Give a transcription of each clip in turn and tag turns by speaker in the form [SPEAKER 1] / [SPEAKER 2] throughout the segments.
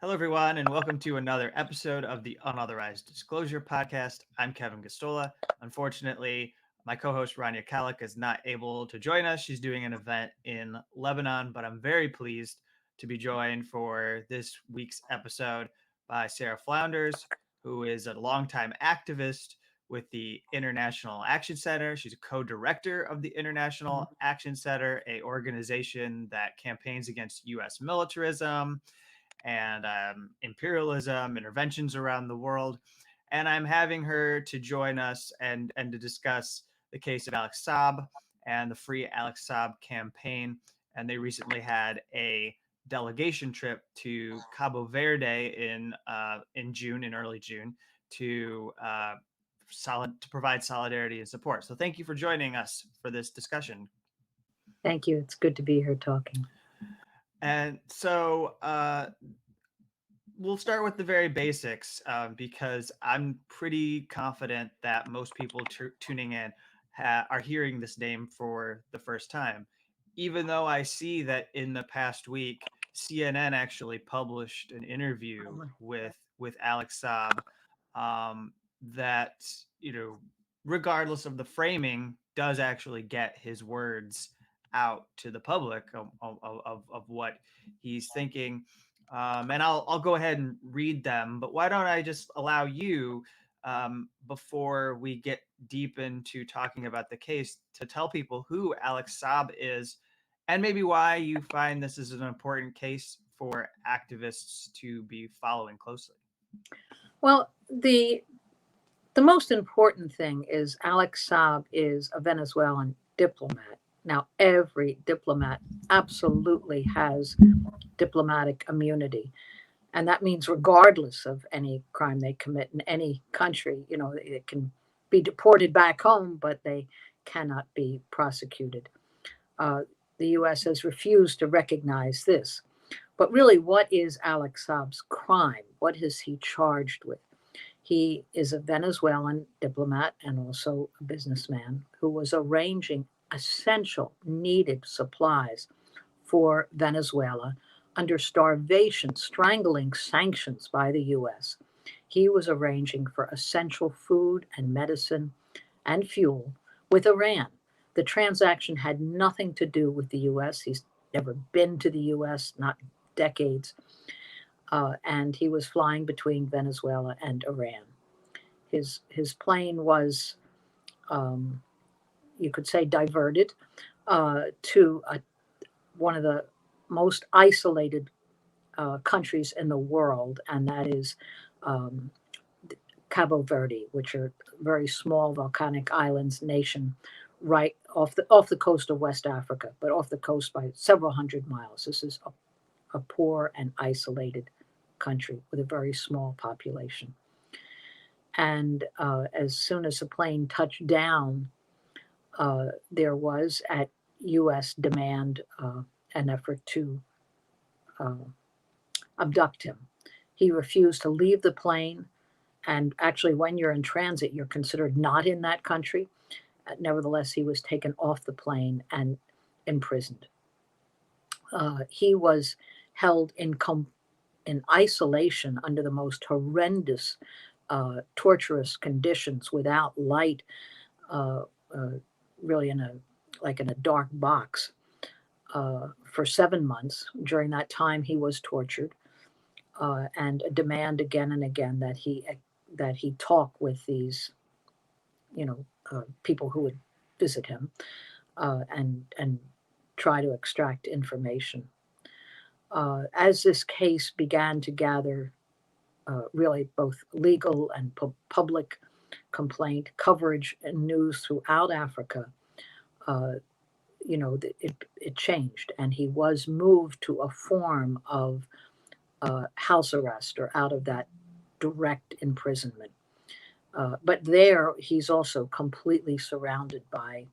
[SPEAKER 1] Hello, everyone, and welcome to another episode of the Unauthorized Disclosure podcast. I'm Kevin Gastola. Unfortunately, my co host Rania Kalik is not able to join us. She's doing an event in Lebanon, but I'm very pleased to be joined for this week's episode by Sara Flounders, who is a longtime activist with the International Action Center. She's a co-director of the International Action Center, a organization that campaigns against U.S. militarism and imperialism, interventions around the world. And I'm having her to join us and to discuss the case of Alex Saab and the Free Alex Saab campaign. And they recently had a delegation trip to Cabo Verde in June, in early June, to to provide solidarity and support. So thank you for joining us for this discussion.
[SPEAKER 2] Thank you. It's good to be here talking.
[SPEAKER 1] And so we'll start with the very basics because I'm pretty confident that most people tuning in are hearing this name for the first time. Even though I see that in the past week, CNN actually published an interview with Alex Saab that, you know, regardless of the framing, does actually get his words out to the public of what he's thinking. And I'll go ahead and read them, but why don't I just allow you, before we get deep into talking about the case, to tell people who Alex Saab is and maybe why you find this is an important case for activists to be following closely.
[SPEAKER 2] Well, the most important thing is Alex Saab is a Venezuelan diplomat. Now, every diplomat absolutely has diplomatic immunity. And that means regardless of any crime they commit in any country, they can be deported back home, but they cannot be prosecuted. Uh, the U.S. has refused to recognize this. But really, what is Alex Saab's crime? What is he charged with? He is a Venezuelan diplomat and also a businessman who was arranging essential, needed supplies for Venezuela under starvation, strangling sanctions by the US. He was arranging for essential food and medicine and fuel with Iran. The transaction had nothing to do with the US. He's never been to the US, not decades. And he was flying between Venezuela and Iran. His plane was, um, you could say, diverted to one of the most isolated countries in the world, and that is um, Cabo Verde, which are very small volcanic islands nation right off the coast of West Africa, but off the coast by several hundred miles. This is a poor and isolated country with a very small population. And as soon as the plane touched down, there was, at U.S. demand, an effort to uh, abduct him. He refused to leave the plane. And actually, when you're in transit, you're considered not in that country. Nevertheless, he was taken off the plane and imprisoned. He was held in isolation under the most horrendous, torturous conditions, without light, uh, uh, really in a dark box, for 7 months. During that time, he was tortured, and a demand again and again that he talk with these, people who would visit him, and try to extract information. As this case began to gather, really both legal and public complaint coverage and news throughout Africa, uh, it changed, and he was moved to a form of house arrest, or out of that direct imprisonment. But there, he's also completely surrounded by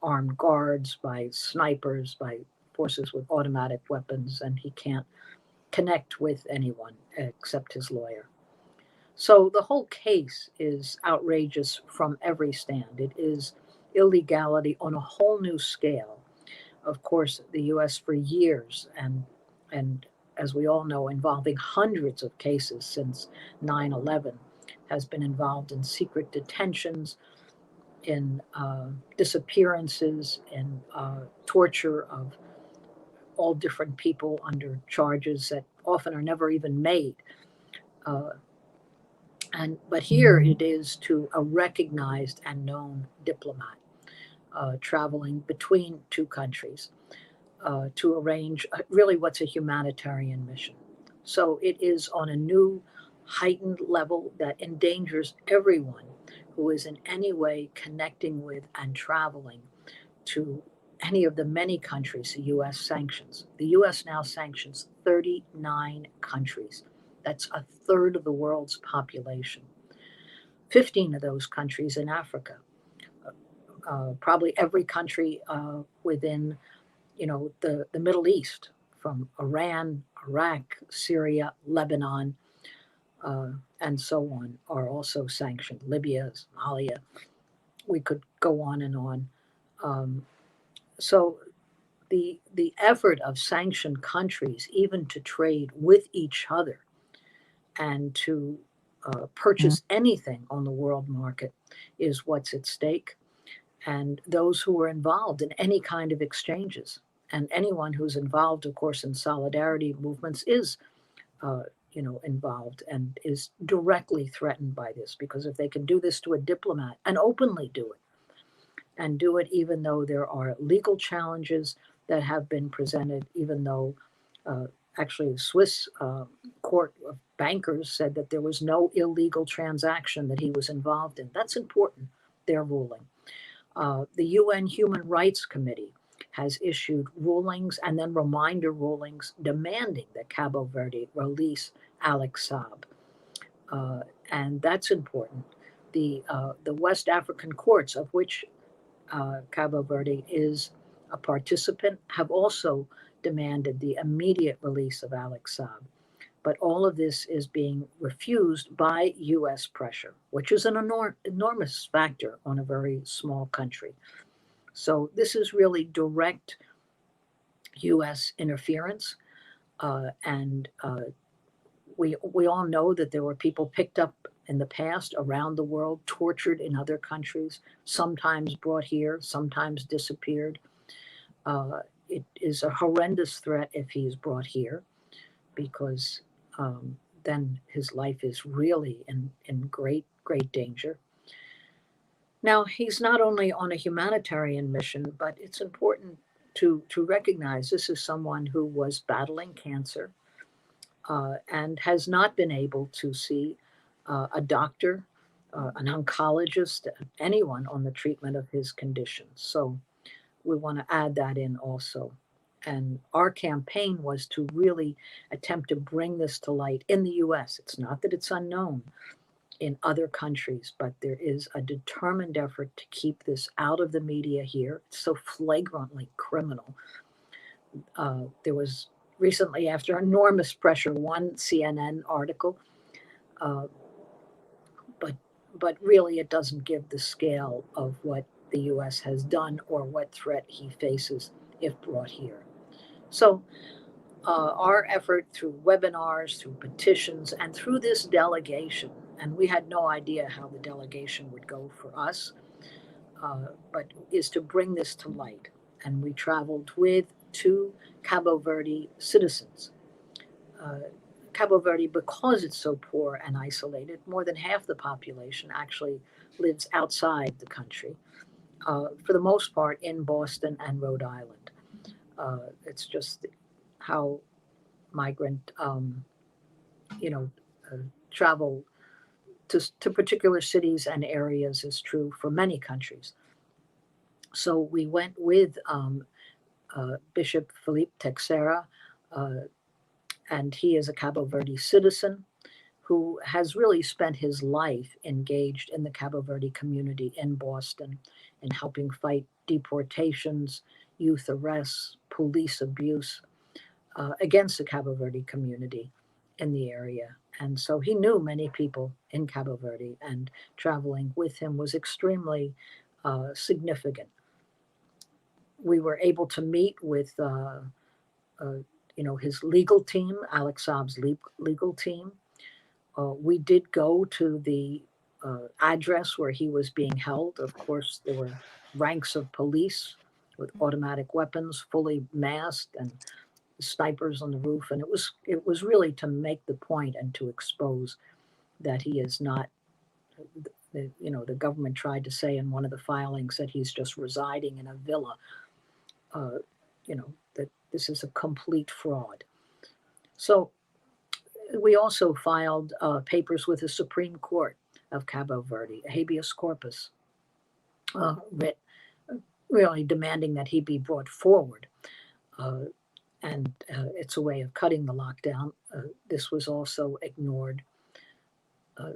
[SPEAKER 2] armed guards, by snipers, by forces with automatic weapons, and he can't connect with anyone except his lawyer. So the whole case is outrageous from every stand. It is illegality on a whole new scale. Of course, the U.S. for years and as we all know, involving hundreds of cases since 9/11, has been involved in secret detentions, in disappearances, in torture of all different people under charges that often are never even made. Uh, but here it is to a recognized and known diplomat traveling between two countries to arrange really what's a humanitarian mission. So it is on a new heightened level that endangers everyone who is in any way connecting with and traveling to any of the many countries the U.S. sanctions. The U.S. now sanctions 39 countries. That's a third of the world's population. 15 of those countries in Africa. Probably every country within, the Middle East, from Iran, Iraq, Syria, Lebanon, uh, and so on, are also sanctioned. Libya, Somalia. We could go on and on. Um, so the effort of sanctioned countries, even to trade with each other and to purchase anything on the world market, is what's at stake. And those who are involved in any kind of exchanges, and anyone who's involved, of course, in solidarity movements is, uh, involved and is directly threatened by this. Because if they can do this to a diplomat and openly do it, and do it even though there are legal challenges that have been presented, even though actually the Swiss court of bankers said that there was no illegal transaction that he was involved in. That's important, their ruling. The UN Human Rights Committee has issued rulings and then reminder rulings demanding that Cabo Verde release Alex Saab. And that's important. The West African courts, of which Cabo Verde is a participant, have also demanded the immediate release of Alex Saab. But all of this is being refused by US pressure, which is an enormous factor on a very small country. So this is really direct US interference. And we all know that there were people picked up in the past around the world, tortured in other countries, sometimes brought here, sometimes disappeared. It is a horrendous threat if he's brought here, because then his life is really in great, great danger. Now, he's not only on a humanitarian mission, but it's important to recognize this is someone who was battling cancer and has not been able to see a doctor, an oncologist, anyone on the treatment of his condition. So we want to add that in also. And our campaign was to really attempt to bring this to light in the US. It's not that it's unknown in other countries, but there is a determined effort to keep this out of the media here. It's so flagrantly criminal. There was recently, after enormous pressure, one CNN article, uh, but but really it doesn't give the scale of what the U.S. has done or what threat he faces if brought here. So our effort through webinars, through petitions, and through this delegation, and we had no idea how the delegation would go for us, but is to bring this to light. And we traveled with two Cabo Verde citizens. Uh, Cabo Verde, because it's so poor and isolated, more than half the population actually lives outside the country, for the most part in Boston and Rhode Island. It's just how migrant, you know, uh, travel to particular cities and areas is true for many countries. So we went with Bishop Philippe Texera, uh, and he is a Cabo Verde citizen who has really spent his life engaged in the Cabo Verde community in Boston in helping fight deportations, youth arrests, police abuse against the Cabo Verde community in the area. And so he knew many people in Cabo Verde, and traveling with him was extremely significant. We were able to meet with his legal team, Alex Saab's legal team. We did go to the address where he was being held. Of course, there were ranks of police with automatic weapons, fully masked, and snipers on the roof. And it was really to make the point and to expose that he is not. The government tried to say in one of the filings that he's just residing in a villa. Uh, that this is a complete fraud. So we also filed papers with the Supreme Court of Cabo Verde, a habeas corpus writ, really demanding that he be brought forward. And it's a way of cutting the lockdown. This was also ignored.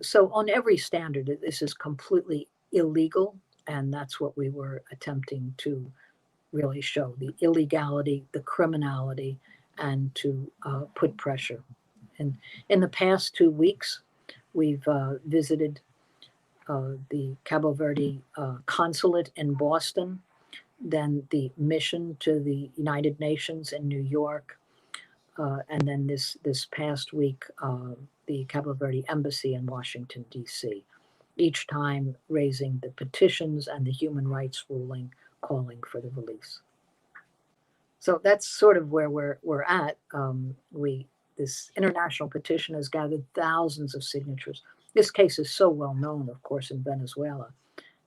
[SPEAKER 2] So on every standard, this is completely illegal, and that's what we were attempting to really show: the illegality, the criminality, and to put pressure. And in the past 2 weeks, we've visited the Cabo Verde consulate in Boston, then the mission to the United Nations in New York, and then this past week, the Cabo Verde embassy in Washington, D.C., each time raising the petitions and the human rights ruling calling for the release. So that's sort of where we're at. This international petition has gathered thousands of signatures. This case is so well known, of course, in Venezuela,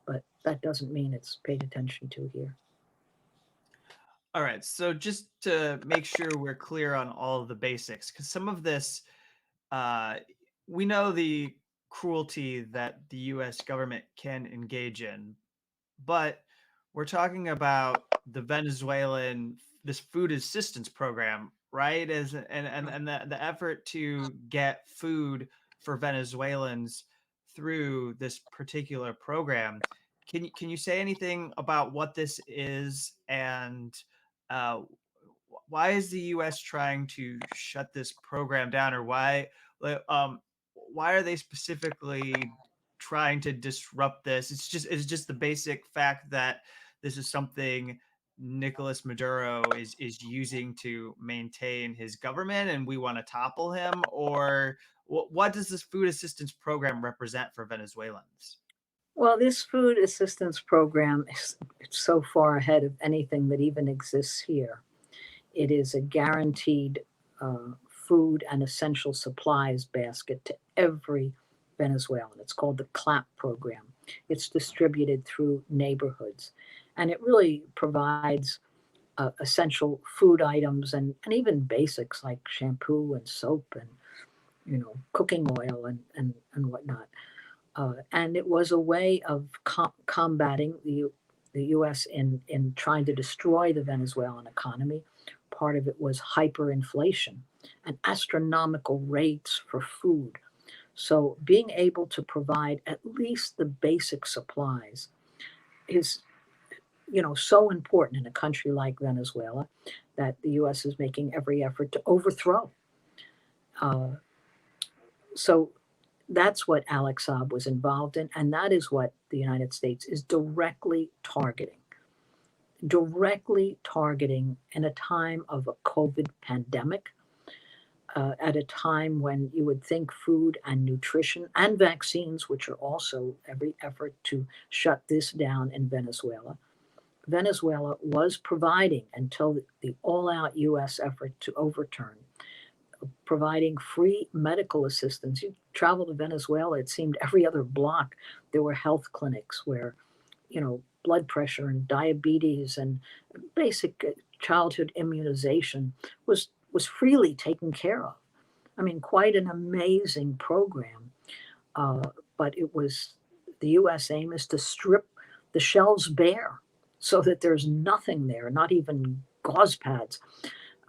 [SPEAKER 2] but that doesn't mean it's paid attention to here.
[SPEAKER 1] All right. So just to make sure we're clear on all of the basics, because some of this, we know the cruelty that the U.S. government can engage in, but we're talking about the Venezuelan this food assistance program, right? And the effort to get food for Venezuelans through this particular program. Can you say anything about what this is, and uh, why is the U.S. trying to shut this program down, or why are they specifically trying to disrupt this? It's just the basic fact that this is something Nicolas Maduro is using to maintain his government, and we want to topple him, or what does this food assistance program represent for Venezuelans?
[SPEAKER 2] Well, this food assistance program is it's so far ahead of anything that even exists here. It is a guaranteed food and essential supplies basket to every Venezuelan. It's called the CLAP program. It's distributed through neighborhoods, and it really provides essential food items and even basics like shampoo and soap and cooking oil and whatnot. And it was a way of combating the U.S. in trying to destroy the Venezuelan economy. Part of it was hyperinflation and astronomical rates for food. So being able to provide at least the basic supplies is, so important in a country like Venezuela that the U.S. is making every effort to overthrow. Uh, so that's what Alex Saab was involved in, and that is what the United States is directly targeting in a time of a COVID pandemic, at a time when you would think food and nutrition and vaccines, which are also every effort to shut this down in Venezuela. Venezuela was providing until the all-out U.S. effort to overturn, providing free medical assistance. You travel to Venezuela, it seemed every other block there were health clinics where, blood pressure and diabetes and basic childhood immunization was freely taken care of. I mean, quite an amazing program. Uh, but it was the U.S. aim is to strip the shelves bare so that there's nothing there, not even gauze pads.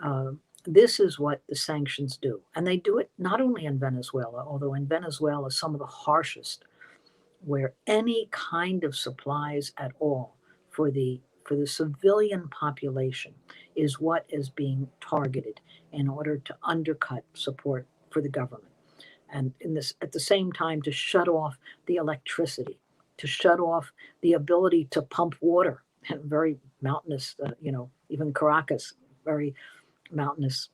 [SPEAKER 2] Uh, this is what the sanctions do. And they do it not only in Venezuela, although in Venezuela, some of the harshest, where any kind of supplies at all for the civilian population is what is being targeted in order to undercut support for the government. And in this, at the same time, to shut off the electricity, to shut off the ability to pump water. And very mountainous, even Caracas, very mountainous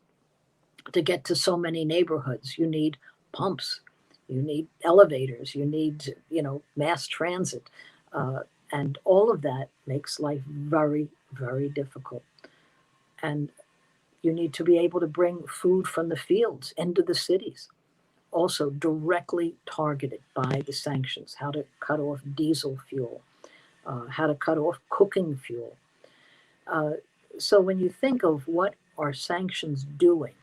[SPEAKER 2] To get to so many neighborhoods, you need pumps, you need elevators, you need, mass transit. Uh, and all of that makes life very, very difficult. And you need to be able to bring food from the fields into the cities, also directly targeted by the sanctions, how to cut off diesel fuel, how to cut off cooking fuel. Uh, so when you think of what are sanctions doing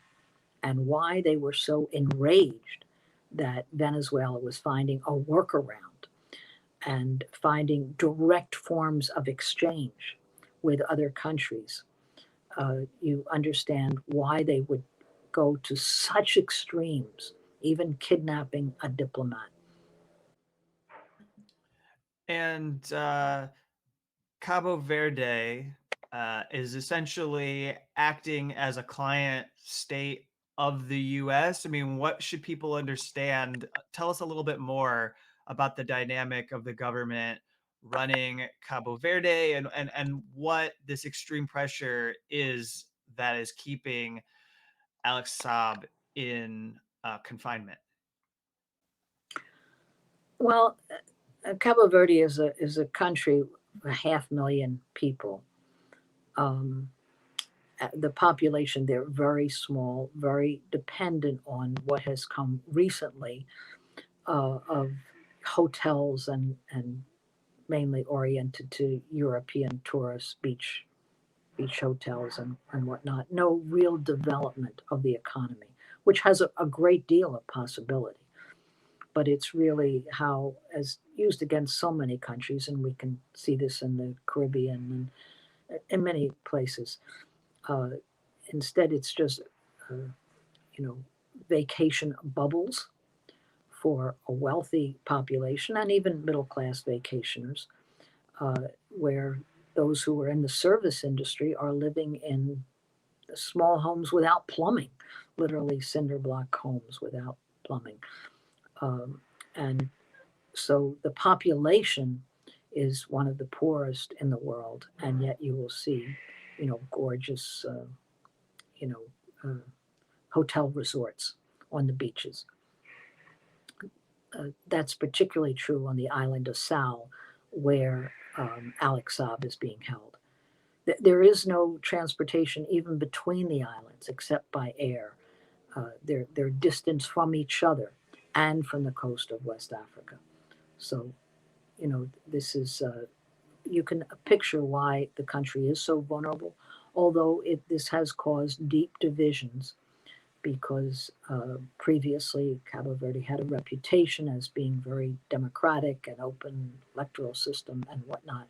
[SPEAKER 2] and why they were so enraged that Venezuela was finding a workaround and finding direct forms of exchange with other countries, you understand why they would go to such extremes, even kidnapping a diplomat.
[SPEAKER 1] And Cabo Verde is essentially acting as a client state of the U.S. I mean, what should people understand? Tell us a little bit more about the dynamic of the government running Cabo Verde, and what this extreme pressure is that is keeping Alex Saab in confinement.
[SPEAKER 2] Well, Cabo Verde is a country, 500,000 people. Um, the population there very small, very dependent on what has come recently of hotels and mainly oriented to European tourist beach hotels and whatnot. No real development of the economy, which has a great deal of possibility. But it's really how, as used against so many countries, and we can see this in the Caribbean and in many places. Uh, Instead, it's just uh, you know vacation bubbles for a wealthy population and even middle class vacationers, where those who are in the service industry are living in small homes without plumbing, literally cinder block homes without plumbing. Um, and so the population is one of the poorest in the world, and yet you will see, gorgeous, you know, uh, hotel resorts on the beaches. That's particularly true on the island of Sal, where Alex Saab is being held. There is no transportation even between the islands except by air. They're distanced from each other and from the coast of West Africa. So, this is, you can picture why the country is so vulnerable, although this has caused deep divisions because previously Cabo Verde had a reputation as being very democratic and open electoral system and whatnot.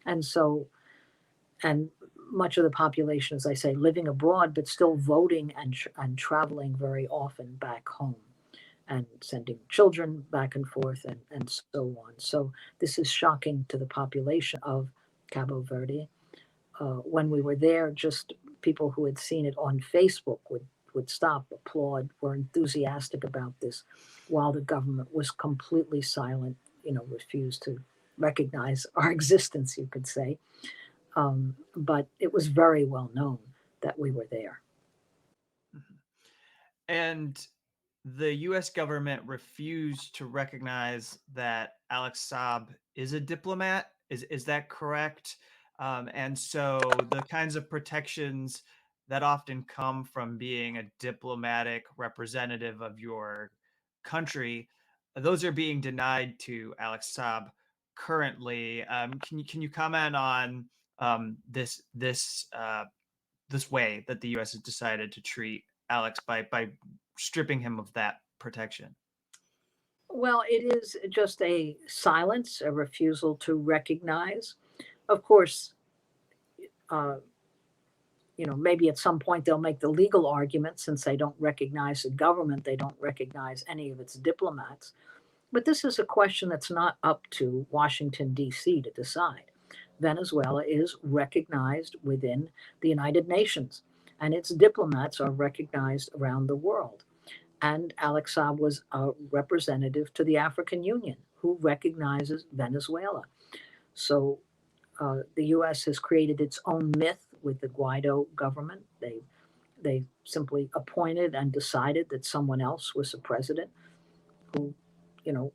[SPEAKER 2] And so, and much of the population, as I say, living abroad, but still voting and traveling very often back home and sending children back and forth and so on. So this is shocking to the population of Cabo Verde. When we were there, just people who had seen it on Facebook would stop, applaud, were enthusiastic about this, while the government was completely silent, refused to recognize our existence, you could say. But it was very well known that we were there.
[SPEAKER 1] Mhm. And the US government refused to recognize that Alex Saab is a diplomat. Is that correct? And so the kinds of protections that often come from being a diplomatic representative of your country, those are being denied to Alex Saab currently. Can you comment on this way that the U.S. has decided to treat Alex by stripping him of that protection?
[SPEAKER 2] Well, it is just a silence, a refusal to recognize. Of course, uh, maybe at some point they'll make the legal argument since they don't recognize the government, they don't recognize any of its diplomats. But this is a question that's not up to Washington, D.C. to decide. Venezuela is recognized within the United Nations, and its diplomats are recognized around the world. And Alex Saab was a representative to the African Union who recognizes Venezuela. So the U.S. has created its own myth with the Guaido government. they simply appointed and decided that someone else was the president who, you know,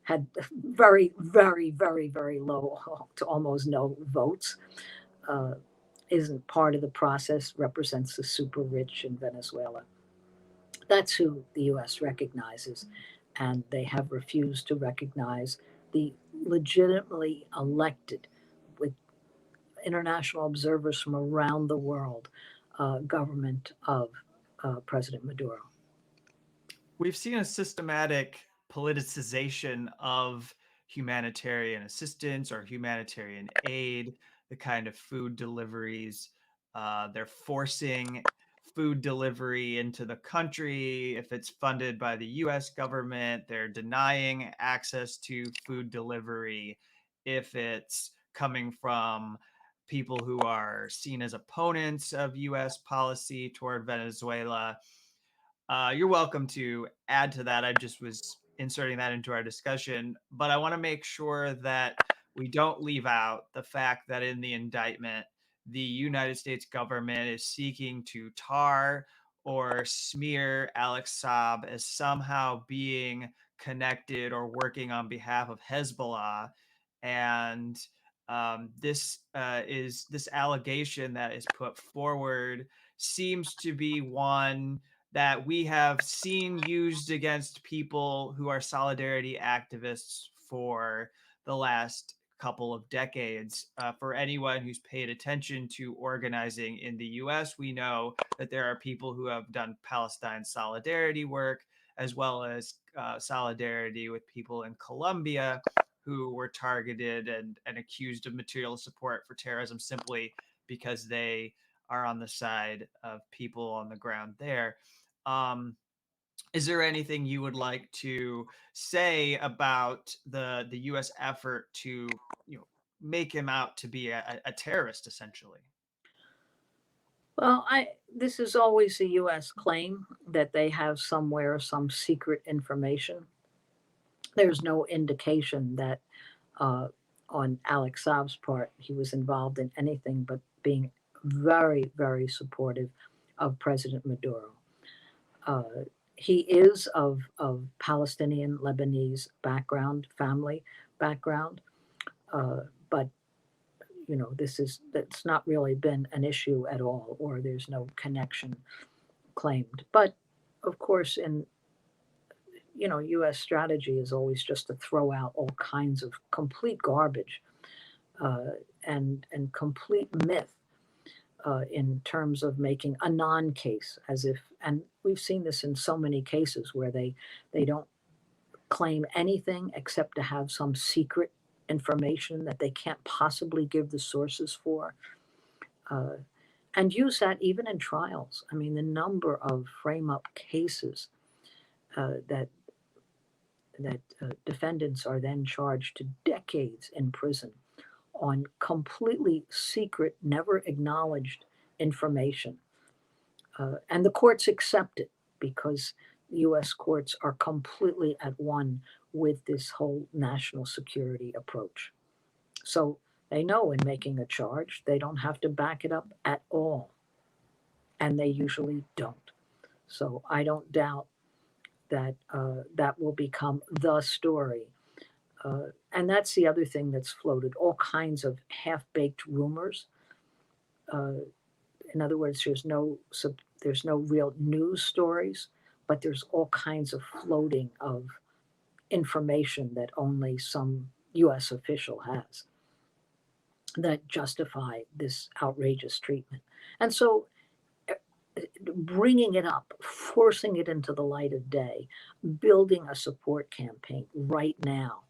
[SPEAKER 2] had very, very, very, very low to almost no votes, uh, isn't part of the process, represents the super rich in Venezuela. That's who the US recognizes, and they have refused to recognize the legitimately elected, with international observers from around the world, government of President Maduro.
[SPEAKER 1] We've seen a systematic politicization of humanitarian assistance or humanitarian aid, the kind of food deliveries. They're forcing food delivery into the country. If it's funded by the US government, they're denying access to food delivery. If it's coming from people who are seen as opponents of US policy toward Venezuela, you're welcome to add to that. I just was inserting that into our discussion, but I want to make sure that we don't leave out the fact that in the indictment, the United States government is seeking to tar or smear Alex Saab as somehow being connected or working on behalf of Hezbollah. And this allegation that is put forward seems to be one that we have seen used against people who are solidarity activists for the last couple of decades. For anyone who's paid attention to organizing in the US, we know that there are people who have done Palestine solidarity work, as well as solidarity with people in Colombia who were targeted and accused of material support for terrorism simply because they are on the side of people on the ground there. Um, is there anything you would like to say about the U.S. effort to, make him out to be a terrorist, essentially?
[SPEAKER 2] Well, this is always the U.S. claim that they have somewhere some secret information. There's no indication that uh, on Alex Saab's part he was involved in anything but being very, very supportive of President Maduro. Uh, he is of Palestinian Lebanese background, family background, but that's not really been an issue at all, or there's no connection claimed. But of course, in U.S. strategy is always just to throw out all kinds of complete garbage, and complete myth, in terms of making a non-case, as if, and we've seen this in so many cases where they don't claim anything except to have some secret information that they can't possibly give the sources for, uh, and use that even in trials. I mean, the number of frame up cases, that defendants are then charged to decades in prison on completely secret, never acknowledged information. And the courts accept it because US courts are completely at one with this whole national security approach. So they know in making a charge, they don't have to back it up at all. And they usually don't. So I don't doubt that that will become the story. And that's the other thing that's floated, all kinds of half baked rumors. Uh, in other words, there's no real news stories, but there's all kinds of floating of information that only some U.S. official has that justify this outrageous treatment. And so bringing it up, forcing it into the light of day, building a support campaign right now,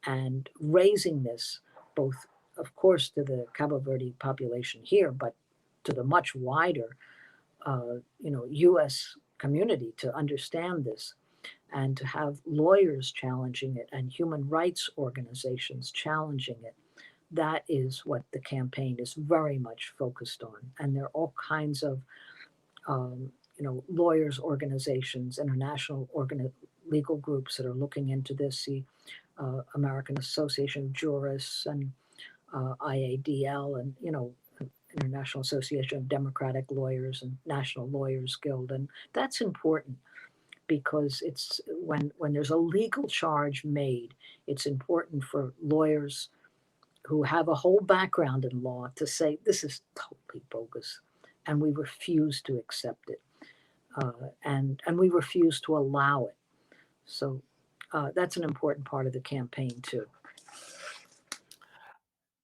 [SPEAKER 2] and raising this both, of course, to the Cabo Verde population here, but to the much wider, U.S. community to understand this, and to have lawyers challenging it and human rights organizations challenging it. That is what the campaign is very much focused on. And there are all kinds of, lawyers organizations, international legal groups that are looking into this. The American Association of Jurists and IADL, and International Association of Democratic Lawyers and National Lawyers Guild, and that's important because it's when there's a legal charge made, it's important for lawyers who have a whole background in law to say this is totally bogus, and we refuse to accept it, and we refuse to allow it. So that's an important part of the campaign too.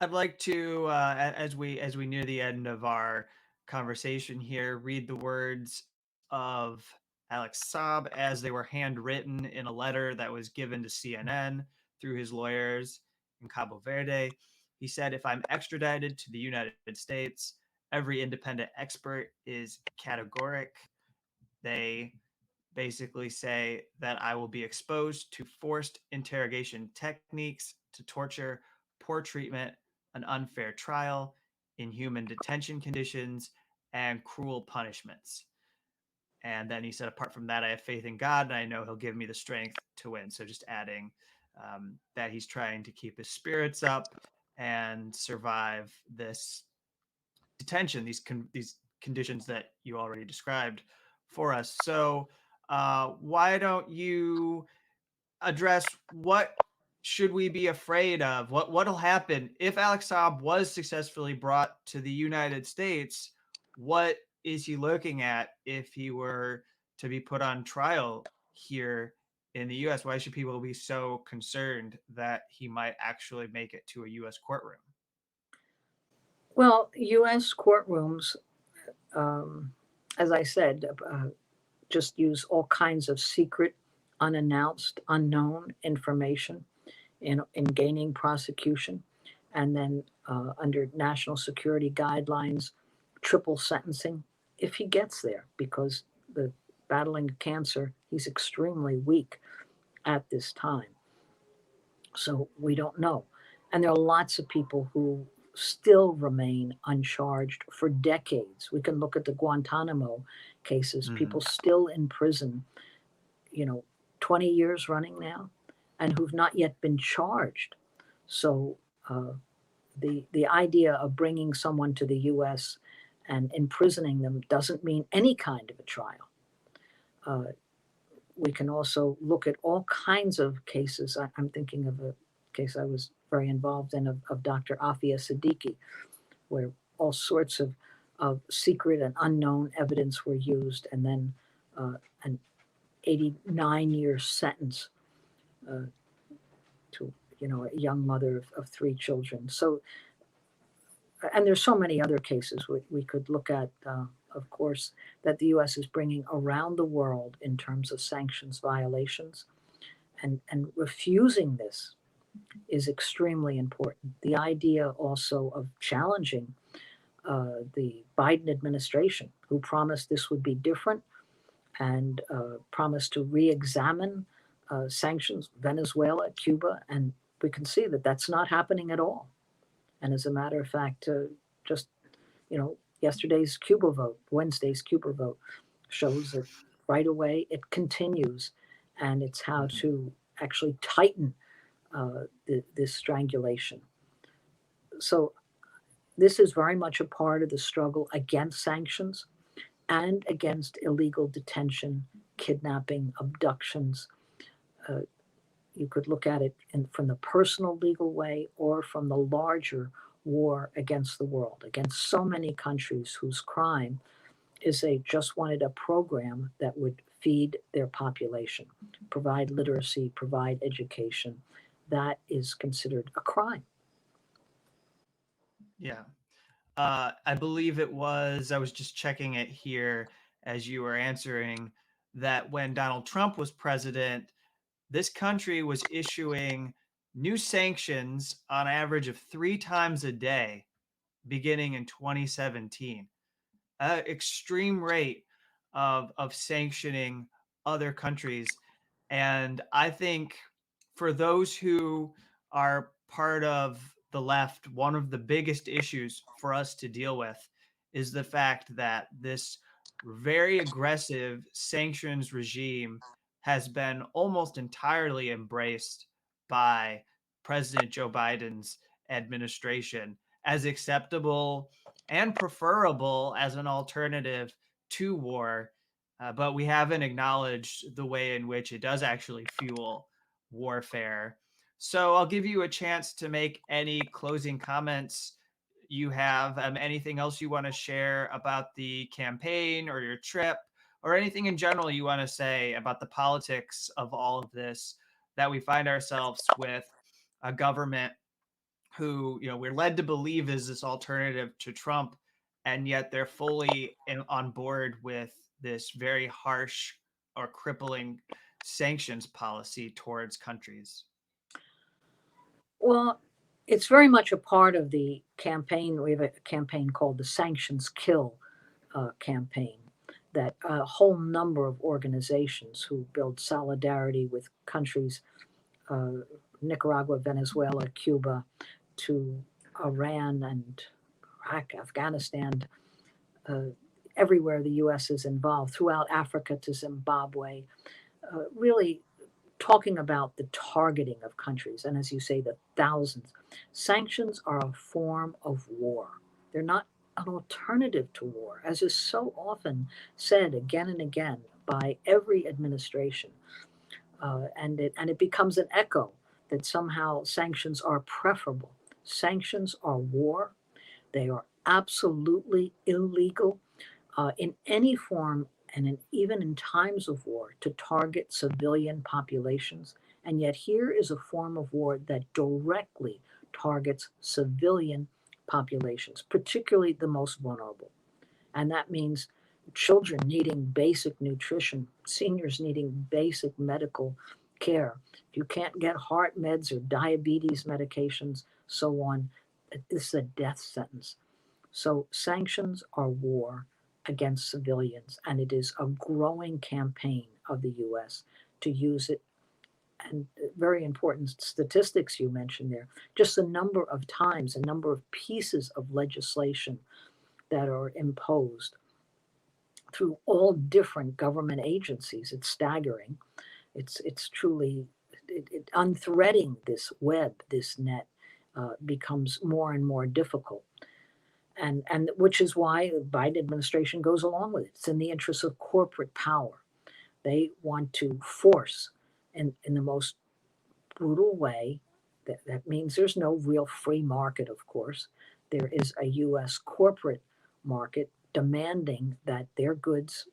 [SPEAKER 1] I'd like to, as we near the end of our conversation here, read the words of Alex Saab as they were handwritten in a letter that was given to CNN through his lawyers in Cabo Verde. He said, "If I'm extradited to the United States, every independent expert is categoric. They basically say that I will be exposed to forced interrogation techniques, to torture, poor treatment, an unfair trial, inhuman detention conditions, and cruel punishments." And then he said, "Apart from that, I have faith in God, and I know He'll give me the strength to win." So just adding that he's trying to keep his spirits up and survive this detention, these conditions that you already described for us. So why don't you address what should we be afraid of? What'll happen if Alex Saab was successfully brought to the United States? What is he looking at if he were to be put on trial here in the U.S.? Why should people be so concerned that he might actually make it to a U.S. courtroom?
[SPEAKER 2] Well, U.S. courtrooms, um, as I said, just use all kinds of secret, unannounced, unknown information in gaining prosecution. And then under national security guidelines, triple sentencing if he gets there, because the battling cancer, he's extremely weak at this time. So we don't know. And there are lots of people who still remain uncharged for decades. We can look at the Guantanamo cases, people
[SPEAKER 1] Mm-hmm.
[SPEAKER 2] still in prison, you know, 20 years running now, and who've not yet been charged. So the idea of bringing someone to the U.S. and imprisoning them doesn't mean any kind of a trial. Uh, we can also look at all kinds of cases. I'm thinking of a case I was very involved in of Dr. Afia Siddiqui, where all sorts of secret and unknown evidence were used, and then an 89-year sentence uh, to a young mother of three children. So, and there's so many other cases we could look at, of course, that the U.S. is bringing around the world in terms of sanctions violations, and refusing this is extremely important. The idea also of challenging the Biden administration, who promised this would be different and promised to re-examine sanctions, Venezuela, Cuba, and we can see that that's not happening at all. And as a matter of fact, just yesterday's Cuba vote, Wednesday's Cuba vote, shows that right away it continues, and it's how
[SPEAKER 1] Mm-hmm.
[SPEAKER 2] to actually tighten this strangulation. So this is very much a part of the struggle against sanctions and against illegal detention, kidnapping, abductions. Uh, you could look at it from the personal legal way or from the larger war against the world, against so many countries whose crime is they just wanted a program that would feed their population, provide literacy, provide education. That is considered a crime.
[SPEAKER 1] Yeah. I believe it was, I was just checking it here as you were answering, that when Donald Trump was president, this country was issuing new sanctions on average of 3 times a day beginning in 2017. Extreme rate of sanctioning other countries. And I think for those who are part of the left, one of the biggest issues for us to deal with is the fact that this very aggressive sanctions regime has been almost entirely embraced by President Joe Biden's administration as acceptable and preferable as an alternative to war, but we haven't acknowledged the way in which it does actually fuel warfare. So I'll give you a chance to make any closing comments you have. Anything else you want to share about the campaign or your trip, or anything in general you want to say about the politics of all of this, that we find ourselves with a government who, we're led to believe is this alternative to Trump, and yet they're fully on board with this very harsh or crippling sanctions policy towards countries.
[SPEAKER 2] Well, it's very much a part of the campaign. We have a campaign called the Sanctions Kill campaign, that a whole number of organizations who build solidarity with countries, uh, Nicaragua, Venezuela, Cuba, to Iran and Iraq, Afghanistan, uh, everywhere the U.S. is involved, throughout Africa to Zimbabwe, really talking about the targeting of countries. And as you say, the thousands. Sanctions are a form of war. They're not an alternative to war, as is so often said again and again by every administration. And it becomes an echo that somehow sanctions are preferable. Sanctions are war. They are absolutely illegal in any form, and even in times of war, to target civilian populations. And yet, here is a form of war that directly targets civilian populations, particularly the most vulnerable. And that means children needing basic nutrition, seniors needing basic medical care. If you can't get heart meds or diabetes medications, so on, it's a death sentence. So sanctions are war against civilians, and it is a growing campaign of the US to use it. And very important statistics you mentioned there, just the number of times, a number of pieces of legislation that are imposed through all different government agencies. It's staggering. It's truly unthreading this web, this net, becomes more and more difficult. And which is why the Biden administration goes along with it. It's in the interest of corporate power. They want to force, in the most brutal way. That means there's no real free market, of course. There is a U.S. corporate market demanding that their goods,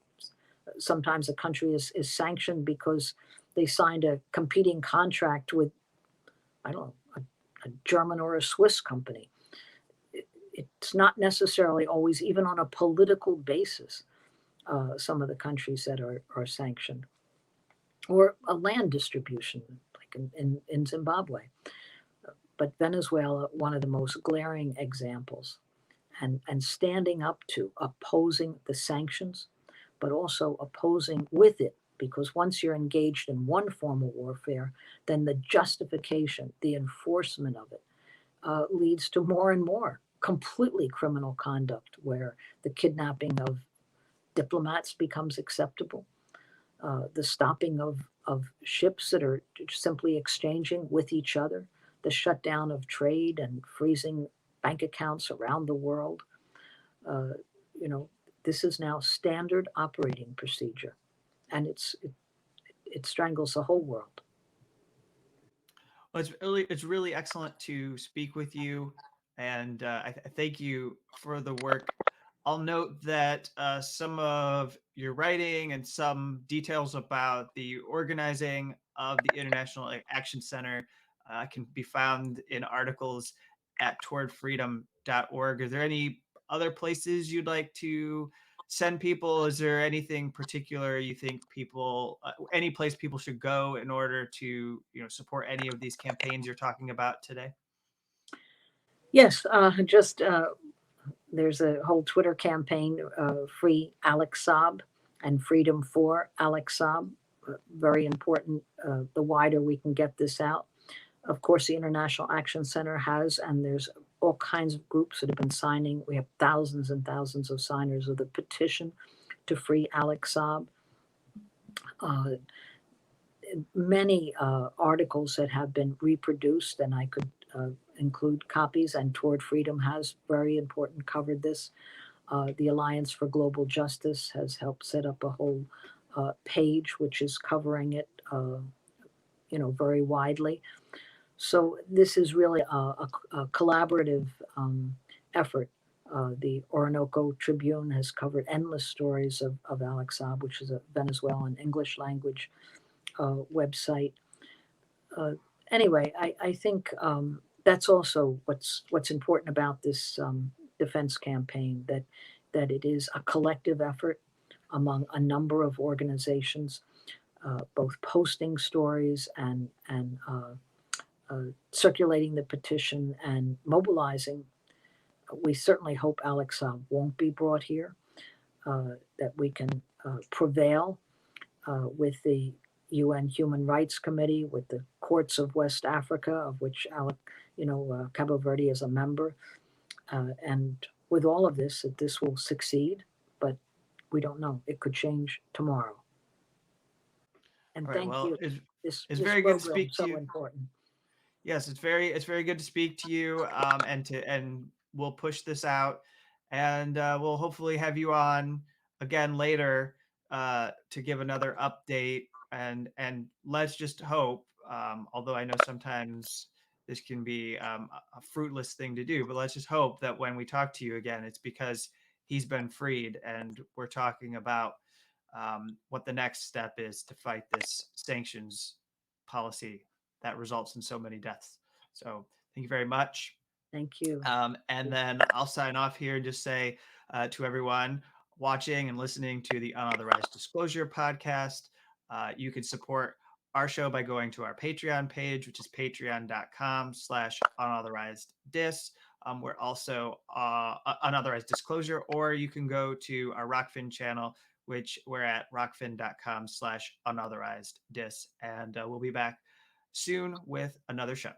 [SPEAKER 2] sometimes a country is sanctioned because they signed a competing contract with, I don't know, a German or a Swiss company. It's not necessarily always even on a political basis, some of the countries that are sanctioned, or a land distribution, like in Zimbabwe. But Venezuela, one of the most glaring examples, and standing up to opposing the sanctions, but also opposing with it, because once you're engaged in one form of warfare, then the justification, the enforcement of it, leads to more and more completely criminal conduct, where the kidnapping of diplomats becomes acceptable, the stopping of ships that are simply exchanging with each other, the shutdown of trade and freezing bank accounts around the world. Uh, you know, this is now standard operating procedure, and it strangles the whole world.
[SPEAKER 1] Well, it's really excellent to speak with you, and I thank you for the work. I'll note that some of your writing and some details about the organizing of the International Action Center can be found in articles at towardfreedom.org. Are there any other places you'd like to send people? Is there anything particular you think people, any place people should go in order to, support any of these campaigns you're talking about today?
[SPEAKER 2] Yes, just there's a whole Twitter campaign, Free Alex Saab and Freedom for Alex Saab. Very important. The wider we can get this out. Of course, the International Action Center has, and there's all kinds of groups that have been signing. We have thousands and thousands of signers of the petition to free Alex Saab. Uh, Many articles that have been reproduced, and I could include copies, and Toward Freedom has very important covered this. The Alliance for Global Justice has helped set up a whole page which is covering it, very widely. So this is really a collaborative effort. The Orinoco Tribune has covered endless stories of Alex Saab, which is a Venezuelan English language website. Anyway, I think that's also what's important about this defense campaign, that it is a collective effort among a number of organizations, both posting stories and circulating the petition and mobilizing. We certainly hope Alex Saab won't be brought here, that we can prevail with the UN Human Rights Committee, with the courts of West Africa, of which Cabo Verde is a member, and with all of this, that this will succeed, but we don't know. It could change tomorrow. And
[SPEAKER 1] All right.
[SPEAKER 2] thank
[SPEAKER 1] Well,
[SPEAKER 2] you.
[SPEAKER 1] it's
[SPEAKER 2] This
[SPEAKER 1] very good to
[SPEAKER 2] program
[SPEAKER 1] speak
[SPEAKER 2] is
[SPEAKER 1] to
[SPEAKER 2] so
[SPEAKER 1] you.
[SPEAKER 2] important.
[SPEAKER 1] Yes, it's very good to speak to you. And we'll push this out, and we'll hopefully have you on again later to give another update. And let's just hope, although I know sometimes this can be a fruitless thing to do, but let's just hope that when we talk to you again, it's because he's been freed, and we're talking about what the next step is to fight this sanctions policy that results in so many deaths. So thank you very much.
[SPEAKER 2] Thank you.
[SPEAKER 1] And then I'll sign off here and just say to everyone watching and listening to the Unauthorized Disclosure podcast, you can support our show by going to our Patreon page, which is patreon.com/unauthorized-dis. We're also Unauthorized Disclosure, or you can go to our Rockfin channel, which we're at rockfin.com/unauthorized-dis. And we'll be back soon with another show.